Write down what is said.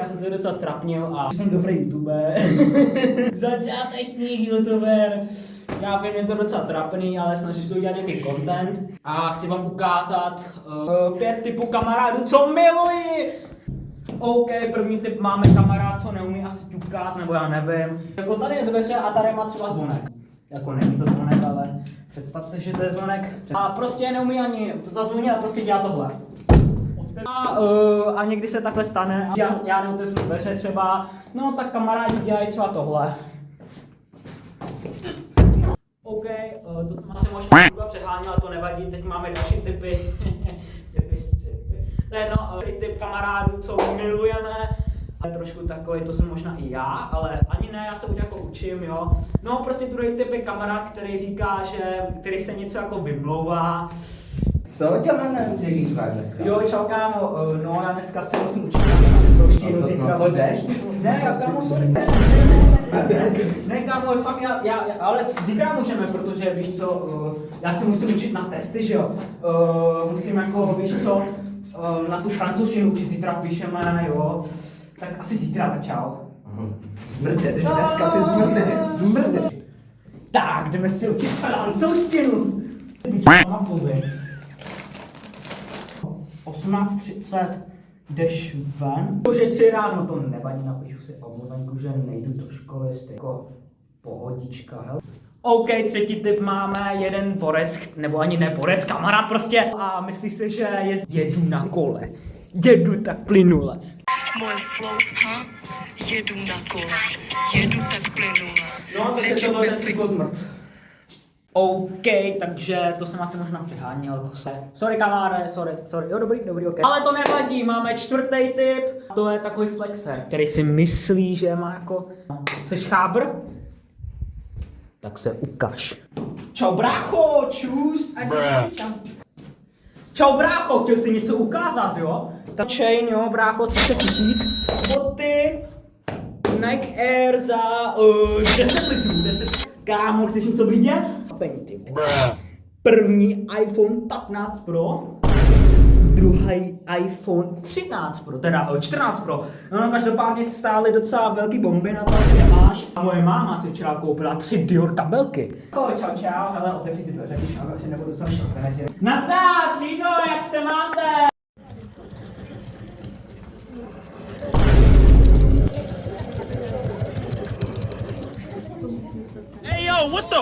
já jsem se docela strapnil a jsem dobrý youtuber. Začátečník youtuber. Já vím, je to docela trapný, ale snažím se udělat nějaký content. A chci vám ukázat 5 typů kamarádů, co miluji. OK, první typ máme kamarád, co neumí asi ťukat, nebo já nevím. Jako tady je dveře a tady má třeba zvonek. Jako není to zvonek, ale představ se, že to je zvonek. A prostě neumí ani zazvonit a prostě dělá tohle. A někdy se takhle stane, já neotevřu dveře třeba, no tak kamarádi dělají třeba tohle. OK, to jsem asi možná přeháněl, ale to nevadí, teď máme další typy. To je jedno, typ kamarádů, co milujeme. Ale trošku takový, to jsem možná i já, ale ani ne, já se už jako učím, jo. No prostě druhý typ je kamarád, který říká, který se něco jako vymlouvá. Co tě nemůže říct dneska? Jo, čau kámo, no já dneska se musím učit francouzštinu zítra. No to jdeš? Ne, kámo, sorry. Ne, kámo, fakt ale zítra můžeme, protože víš co, já se musím učit na testy, že jo. Musím jako, víš co, na tu francouzštinu učit, zítra píšeme, jo. Tak asi zítra, tak čau. Zmrde, dneska ty zmrde. Tak, jdeme si učit francouzštinu. 18:30 jdeš ven. Už je 3 ráno, to nevadí, napíšu si omluvenku, že nejdu do školy, jako pohodička, hel. OK, třetí tip máme, jeden borec, nebo ani ne borec, kamarád prostě. A myslí si, že jedu na kole. Jedu tak plynule. Moje flow, jedu na kole, jedu tak plynule. No, takže to byl ten cyklozmrt. OK, takže to jsem asi možná přeháněl. Sorry kamaráde, sorry. Jo, dobrý, OK. Ale to nevadí, máme čtvrtý tip. To je takový flexer, který si myslí, že má jako... Jseš chábr? Tak se ukaž. Čau brácho, čus. Čau brácho, chtěl jsi něco ukázat, jo? Ta chain, jo, brácho, 30 000. Boty, Nike Air za 10 litrů, 10. Kámo, chceš něco vidět? Ty. První iPhone 15 Pro, druhý iPhone 13 Pro, teda 14 Pro. No, každopádně stály docela velký bomby, na to asi nemáš. A moje máma si včera koupila 3 Dior kabelky. Čau, hele, otevři ty dveře, když asi nebudu se šokovat. Nazdar, třído, jak se máte? Hey yo, what the?